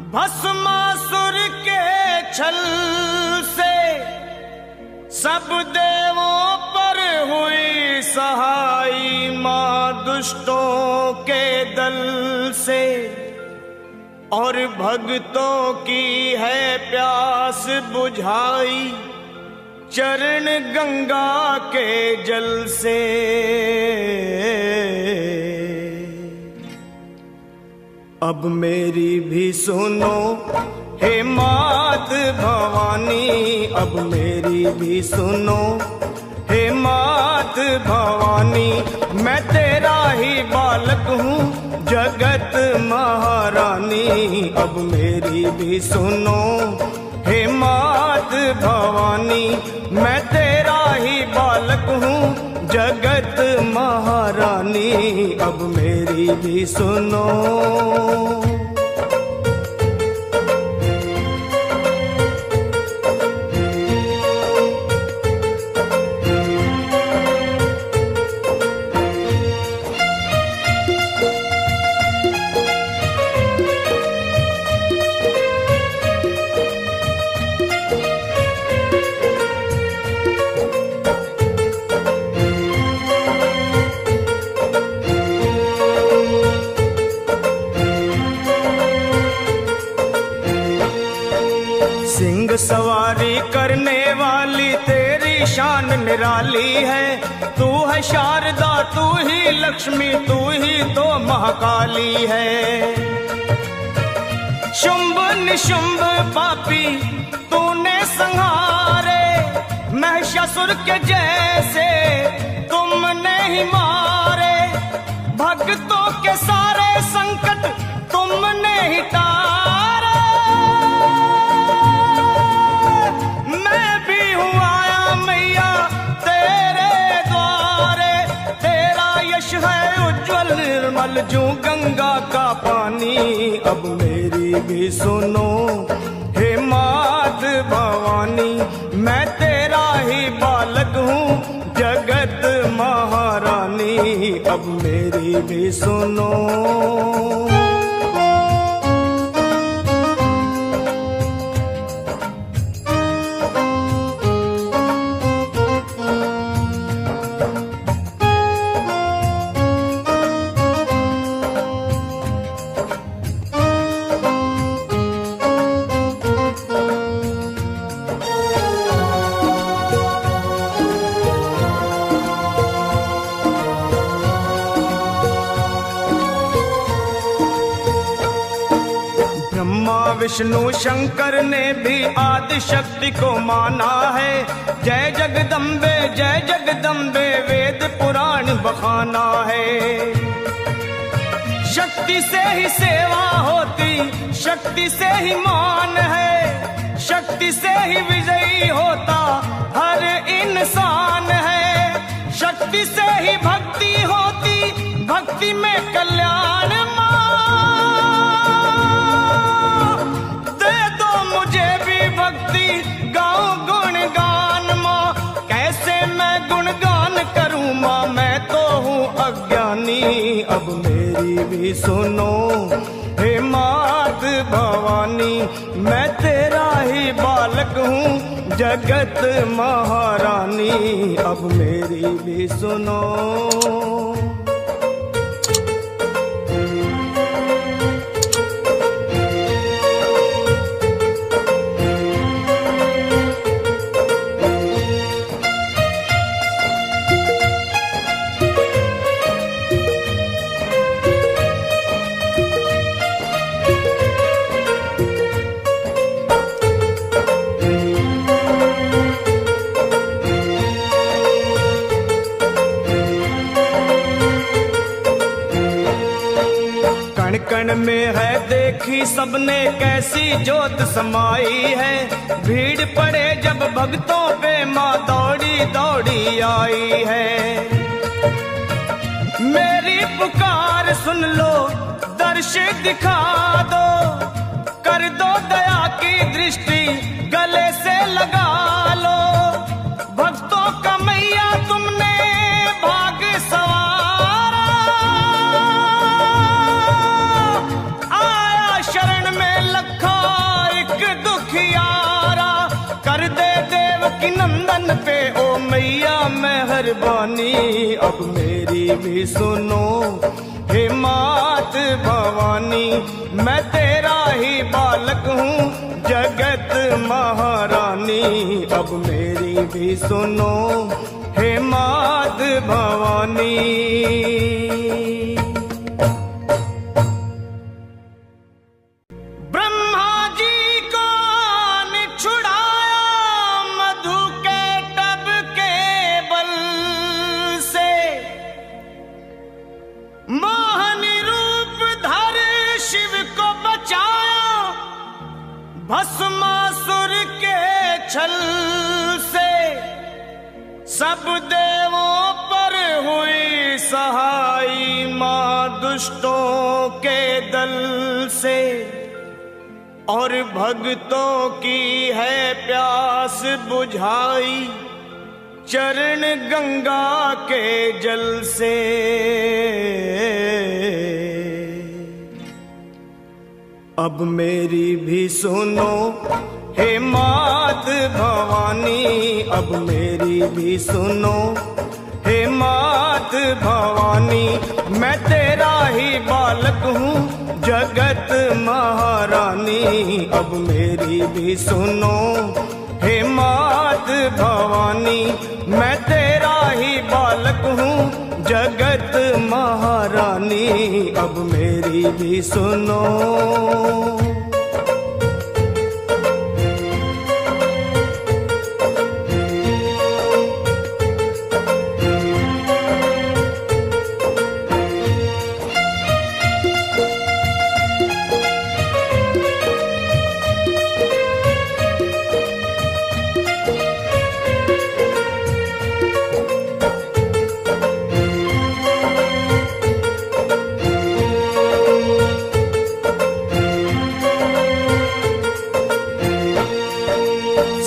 भस्मासुर के छल से सब देवों पर हुई सहाई, मां दुष्टों के दल से और भक्तों की है प्यास बुझाई, चरण गंगा के जल से। अब मेरी भी सुनो हे मात भवानी, अब मेरी भी सुनो हे मात भवानी, मैं तेरा ही बालक हूँ जगत महारानी। अब मेरी भी सुनो हे मात भवानी, मैं तेरा ही बालक हूँ जगत महारानी। अब मेरी भी सुनो। सिंह सवारी करने वाली तेरी शान निराली है। तू है शारदा, तू ही लक्ष्मी, तू ही तो महाकाली है। शुंभ निशुंभ पापी तूने संहारे, महिषासुर के जैसे तुमने ही मारे। भक्तों के सारे संकट तुमने ही टारे। मैं भी हूँ आया मैया तेरे द्वारे, तेरा यश है उज्जवल निर्मल जो गंगा का पानी। अब मेरी भी सुनो हे मात भवानी, मैं तेरा ही बालक हूँ जगत महारानी। अब मेरी भी सुनो। विष्णु शंकर ने भी आदि शक्ति को माना है। जय जगदम्बे जय जगदम्बे वेद पुराण बखाना है। शक्ति से ही सेवा होती, शक्ति से ही मान है, शक्ति से ही विजयी होता हर इंसान है। शक्ति से ही भक्ति होती, भक्ति में कल्याण। गाऊं गुणगान माँ, कैसे मैं गुणगान करूं माँ, मैं तो हूँ अज्ञानी। अब मेरी भी सुनो हे मात भवानी, मैं तेरा ही बालक हूँ जगत महारानी। अब मेरी भी सुनो। कण में है देखी सबने कैसी जोत समाई है। भीड़ पड़े जब भक्तों पे माँ दौड़ी दौड़ी आई है। मेरी पुकार सुन लो, दर्श दिखा दो, कर दो दया की दृष्टि गले से लगा लो। भक्तों का मैया तुमने भाग सवारा, आया शरण में लखन दरबानी, अब मेरी भी सुनो हे मात भवानी। मैं तेरा ही बालक हूँ जगत महारानी, अब मेरी भी सुनो हे मात भवानी। भस्मासुर के छल से सब देवों पर हुई सहाई, मां दुष्टों के दल से और भक्तों की है प्यास बुझाई, चरण गंगा के जल से। अब मेरी भी सुनो हे मात भवानी, अब मेरी भी सुनो हे मात भवानी। मैं तेरा ही बालक हूँ जगत महारानी, अब मेरी भी सुनो हे मात भवानी। मैं तेरा ही बालक हूँ जगत महारानी, अब मेरी भी सुनो।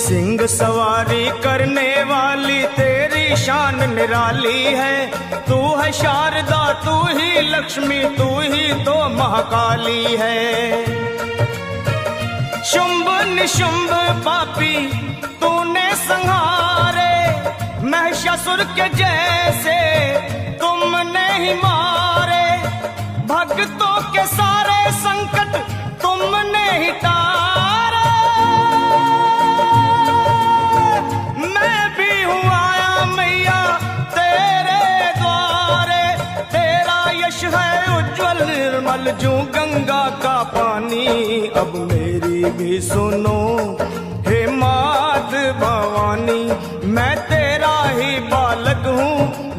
सिंह सवारी करने वाली तेरी शान निराली है, तू है शारदा तू ही लक्ष्मी तू ही तो महाकाली है। शुंभ निशुंभ पापी तूने संहारे, महिषासुर के जैसे तुमने ही मारे। भक्तों के सारे संकट तुमने ही तारे, मैं भी हूँ आया मैया तेरे द्वारे। तेरा यश है उज्जवल निर्मल जो गंगा का पानी, अब मेरी भी सुनो हे मात भवानी। मैं तेरा ही बालक हूँ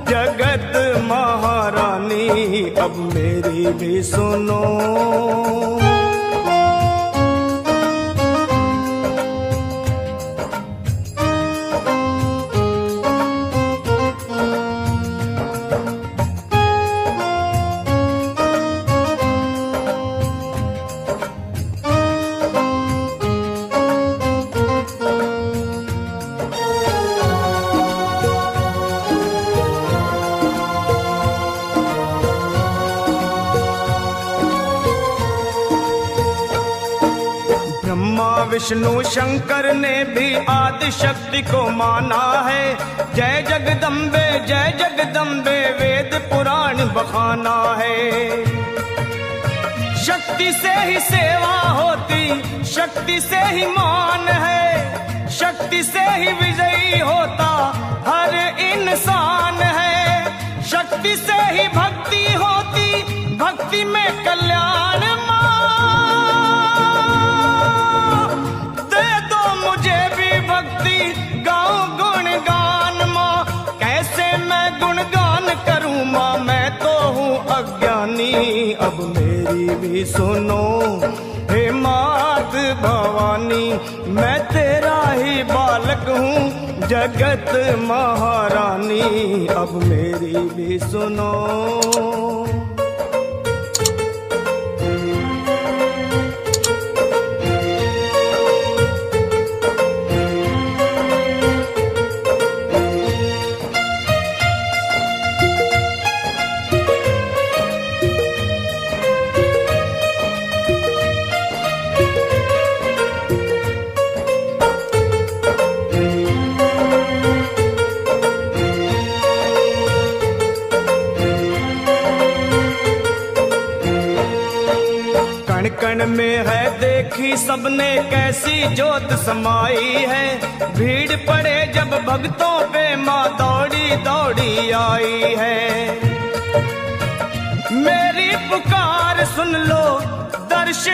जगत महारानी, अब मेरी भी सुनो। विष्णु शंकर ने भी आदि शक्ति को माना है। जय जगदम्बे वेद पुराण बखाना है। शक्ति से ही सेवा होती, शक्ति से ही मान है, शक्ति से ही विजयी होता हर इंसान है। शक्ति से ही भक्ति होती, भक्ति में कल्याण। अब मेरी भी सुनो हे मात भवानी। मैं तेरा ही बालक हूँ जगत महारानी, अब मेरी भी सुनो। देखी सबने कैसी ज्योत समाई है, भीड़ पड़े जब भक्तों पे माँ दौड़ी दौड़ी आई है। मेरी पुकार सुन लो, दर्शन